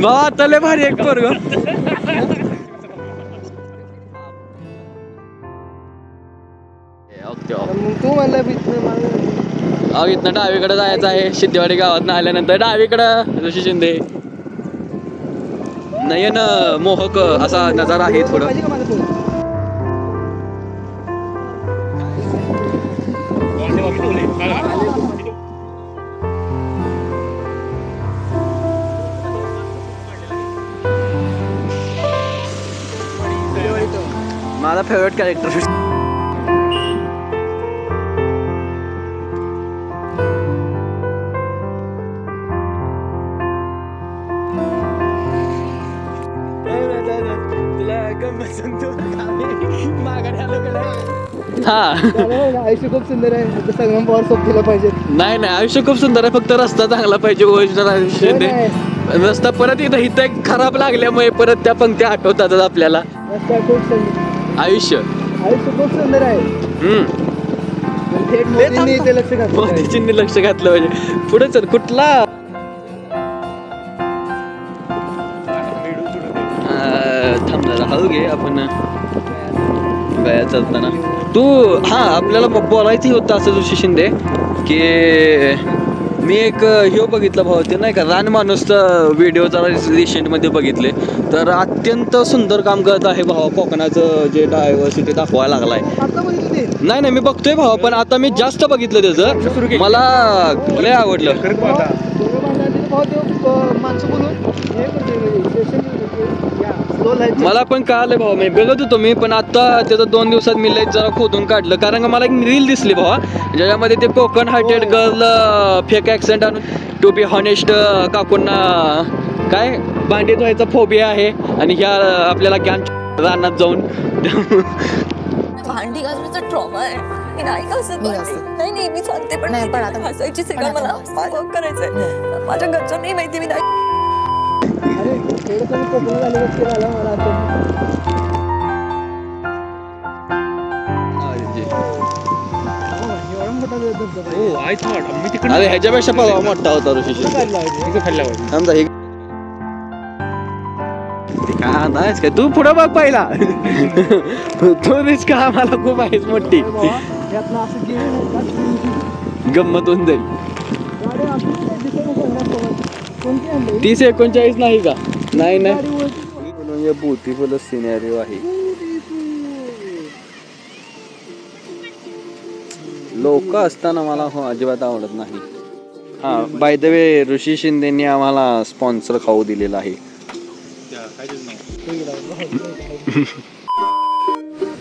भावा तले भारी एक पोरग तू म्हणलं इथनं डावीकडे जायचं आहे. सिद्धेवाडी गावात आल्यानंतर डावीकडं ऋषी शिंदे नयन मोहक असा नजारा आहे. थोडं माझा फेवरेट कॅरेक्टर आयुष्य खूप सुंदर आहे. संगम पवार सोबतीला पाहिजे. नाही आयुष्य खूप सुंदर आहे. फक्त रस्ता चांगला पाहिजे. रस्ता परत इथं एक खराब लागल्यामुळे परत त्या पंक्ती आठवतात आपल्याला. आयुष्य खूप सुंदर आहे. मोदीजींनी लक्ष घातलं पाहिजे. पुढे चल कुठला थांब जरा हळू घे. आपण गया चालताना तू आपल्याला बोलायचं होतं असं ऋषी शिंदे की मी एक ह्यो बघितला भाऊ ते नाही का रान माणूसचा व्हिडिओ जरा रिसेंटमध्ये बघितले. तर अत्यंत सुंदर काम करत आहे भावा. कोकणाचं जे डायव्हर्सिटी दाखवायला लागलाय. नाही मी बघतोय भावा. पण आता मी जास्त बघितलं त्याचं. मला लय आवडलं. मला पण कळालं भावा. मी बघत होतो मी पण आता त्याचं 2 दिवसात मी लय जरा खोदून काढलं. कारण मला एक रील दिसली भावा ज्याच्यामध्ये ते Konkan hearted girl fake accent आणून टू बी हॉनेस्ट काकूंना काय भांडी धुवायचा फोबिया आहे आणि ह्या आपल्याला ज्ञान रानात जाऊन भांडी घासण्याचा ट्रॉमा आहे. मी नाही घासत. नाही मी चालते पण आता घासायची सिगा मला करायचंय. माझ्या घरचं नाही माहिती. मी नाही अरे ह्याच्यापेक्षा मोठा होता ऋषी काय तू पुढे बघ पहिला. तू रिस्क आम्हाला खूप आहेच मोठी. गंमत होऊन जाईल. 30-39 नाही का? नाही ब्युटिफुल सिनेरिओ आहे. लोक असताना मला अजिबात आवडत नाही. बाय द वे ऋषी शिंदेनी आम्हाला स्पॉन्सर खाऊ दिलेला आहे.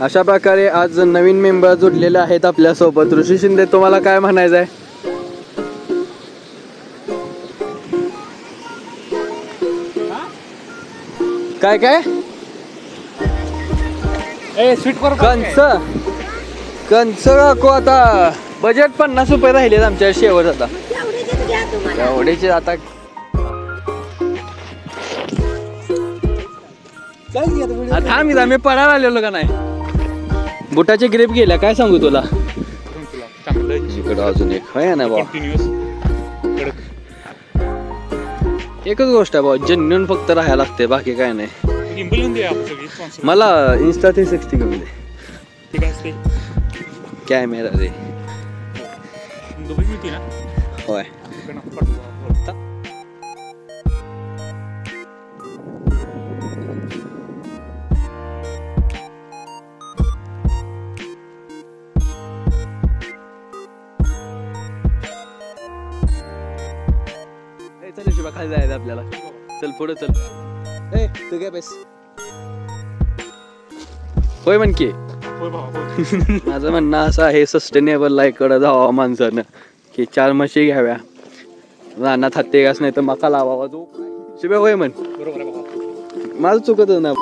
अशा प्रकारे आज नवीन मेंबर जुडलेले आहेत आपल्या सोबत. ऋषी शिंदे तुम्हाला काय म्हणायचं आहे? काय कंच काकू आता बजेट 50 रुपये राहिलेत आमच्या शेवट. आता एवढेचे आता थांब मी पडायला आलेलो का नाही. बुटाचे ग्रेप गेल्या काय सांगू तुला. अजून एक आहे ना भाऊ. एकच गोष्ट आहे भाऊ जेन्युइन फक्त राहायला लागते बाकी काय नाही. मला Insta 360 घेऊन दे. कॅमेरा रे होय. चल शिवा खाली जायचं आपल्याला. चल पुढे चल. तू काय बेस होय म्हण की. माझं म्हणणं असं आहे सस्टेनेबल लाईकडे जावं माणसानं की 4 म्हशी घ्याव्या. रानात हत्ती घास नाही तर मका लावावा. जो शिव्या होय म्हण. माझं चुकत ना.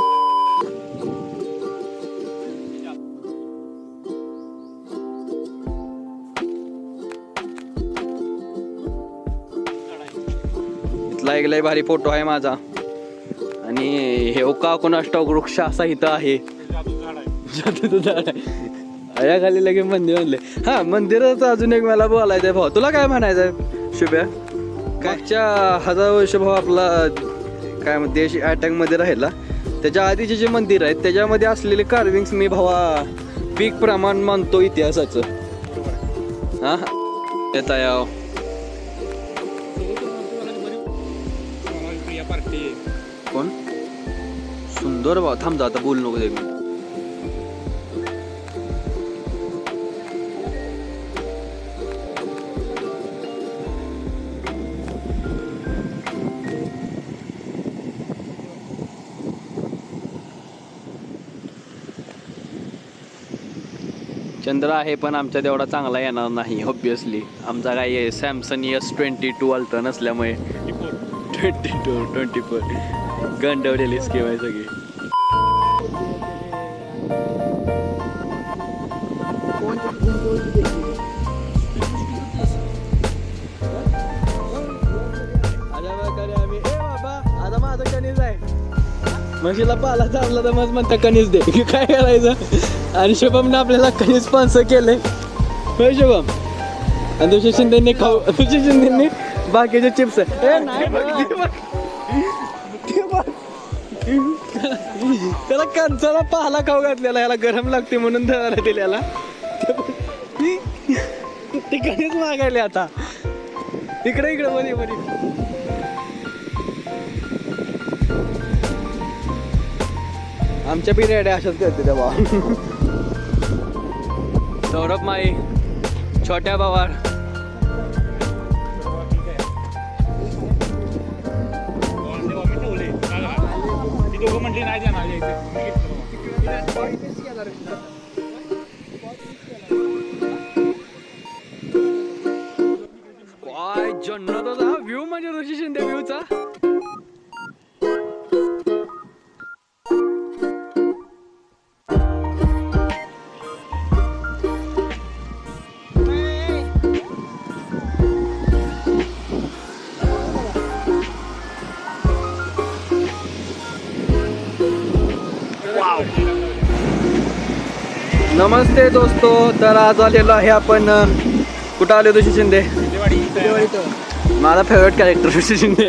इथला एक लय भारी फोटो आहे माझा. आणि हे ओका कोणाष्टक वृक्ष असा इथं आहे. खाली लगे मंदिर म्हणले. मंदिराचं अजून एक मला बोलायचंय भाऊ. तुला काय म्हणायचंय शुभ्या? कालच्या 1000 वर्ष भाऊ आपला काय देश अटॅकमध्ये राहिला त्याच्या आधीचे जे मंदिर आहेत त्याच्यामध्ये असलेले कार्विंग्स मी भावा पीक प्रमाण मानतो इतिहासाचं. हा येता याव कोण सुंदर भाऊ थांब जा आता बोल नको एक मिनिट. चंद्र आहे पण आमच्या तेवढा चांगला येणार नाही ऑब्विसली. आमचा काय सॅमसंग S22 अल्ट्रा नसल्यामुळे 24 गंडवलेली स्कीम आहे सगळी. आता माझं कणीस आहे म्हशीला पाला चालला तर मग म्हणता कणीस दे काय करायचं. आणि शुभमने आपल्याला कणीस स्पॉन्सर केलंय होय शुभम. आणि तुझ्या शिंदेनी बाकीचे चिप्स त्याला कंचाला पाला खाऊ घातलेला याला गरम लागते म्हणून धरायला दिलेला ते कणीस मागायले आता इकडे मध्ये आमच्या पिरियड अशाच करते तेव्हा. सौरभ माई छोट्या भावार काय जन्नत व्ह्यू म्हणजे ऋषी शिंदे व्ह्यूचा. नमस्ते दोस्तो. तर आज आलेलो आहे आपण कुठं आलो ऋषी शिंदे. माझा फेवरेट कॅरेक्टर ऋषी शिंदे.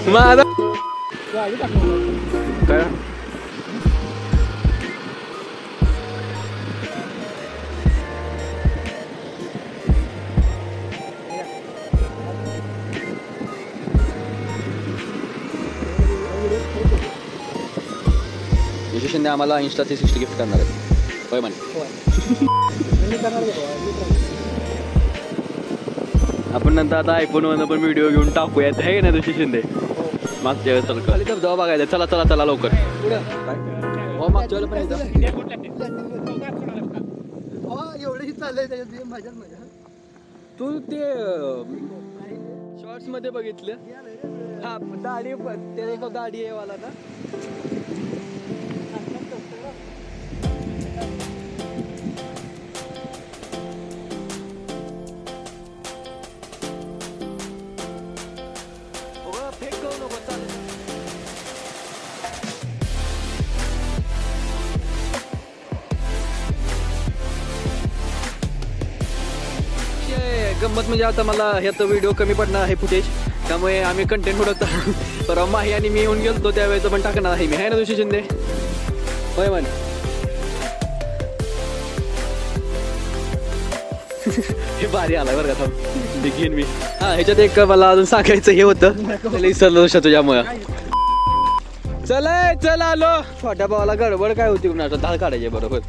माझा काय ऋषी शिंदे आम्हाला Insta 360 गिफ्ट करणार आहे होय म्हणे. आपण नंतर आता iPhone वरनं पण व्हिडिओ घेऊन टाकूयात आहे ना ऋषी शिंदे. मागच्या वेळेस तर खाली तर जाऊ बघायचं. चला चला चला लवकर. हो मागच्या वेळेला पण एवढंही चाललंय त्याच्यात माझ्याच माझ्या. तू ते शॉर्ट्स मध्ये बघितलं हा दाढी ते एक दाढी आहे वाला ना. गंमत म्हणजे आता मला ह्याचा व्हिडिओ कमी पडणार आहे फुटेज त्यामुळे आम्ही कंटेंट उडवतो. परवा माही आणि मी येऊन गेलो त्यावेळेचं पण टाकणार आहे मी आहे ना ऋषी शिंदे होय म्हण. हे भारी आलाय बरं का थांब घेईन मी. हा ह्याच्यात एक मला अजून सांगायचं हे होतं विसरलो तुझ्यामुळं. चला चल आलो. छोट्या भावाला गडबड काय होती कुणाचं दाळ काढायचे बरोबर.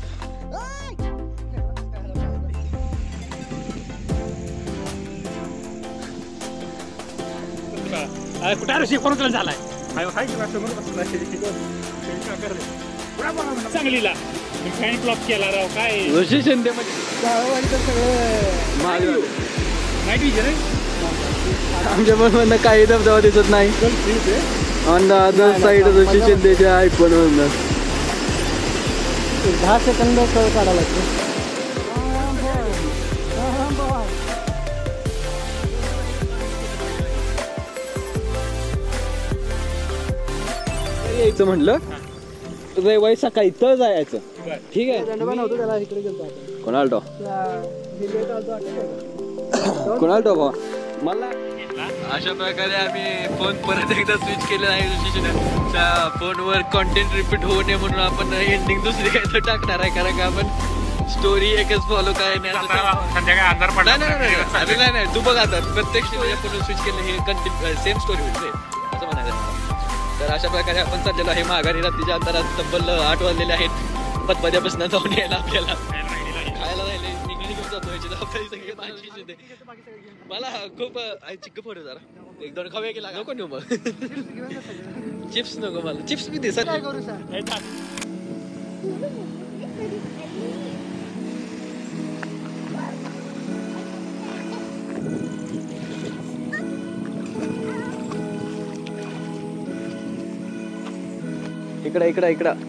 कुठे ऋषी फोन केला झालाय चांगलीला फॅन क्लॉक केला राव काय ऋषी शिंदे आमच्या पण काही धबधबा दिसत नाही. On the other side Rishi शिंदेच्या iPhone वरनं 10 सेकंद काढायला लागतं. यायचं म्हटलं रविवारी सकाळी तर जायचं. ठीक आहे कोणाल्टो कोणाल्टो भावा मला अशा प्रकारे आम्ही फोन परत एकदा स्विच केलेला आहे. त्या फोनवर कॉन्टेंट रिपीट होऊ नये म्हणून आपण एंडिंग दुसरी काही तर टाकणार आहे, कारण का आपण स्टोरी एकच फॉलो काय नाही. संध्याकाळी अंधार पडला नाही तू बघ आता प्रत्यक्ष फोन स्विच केलं हे कंटिन्यू सेम स्टोरी होईल असं म्हणायचं. तर अशा प्रकारे आपण चाललेलो आहे माघारी. रात्रीच्या अंतरात तब्बल 8 वाजलेले आहेत. पतपद्यापासून जाऊन यायला आपल्याला खायला राहिले निघून जातो याची जबाबदारी सगळी माझी. मला खूप चिक्क पडू जरा 1-2 खावे गेला नको नेऊ मग. चिप्स नको मला, चिप्स मी दिसत काय करू सर? इकडं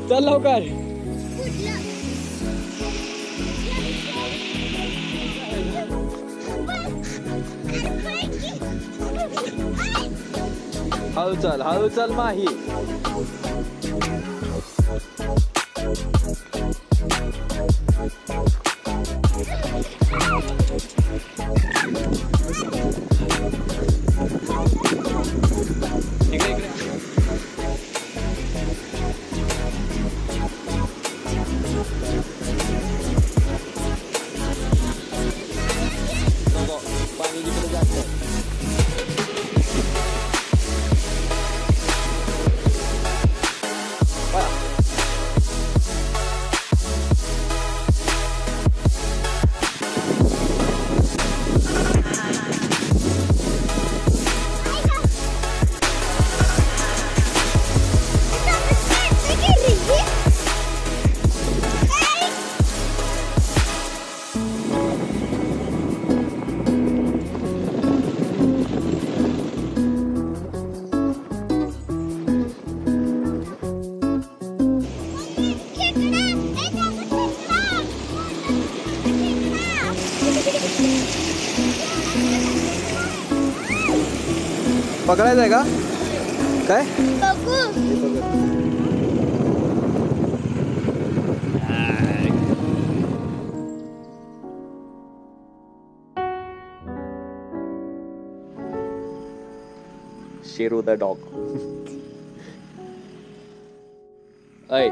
चल लवकर. हळू चल माही. पकडायचं आहे का काय? Sheru the dog. ऐ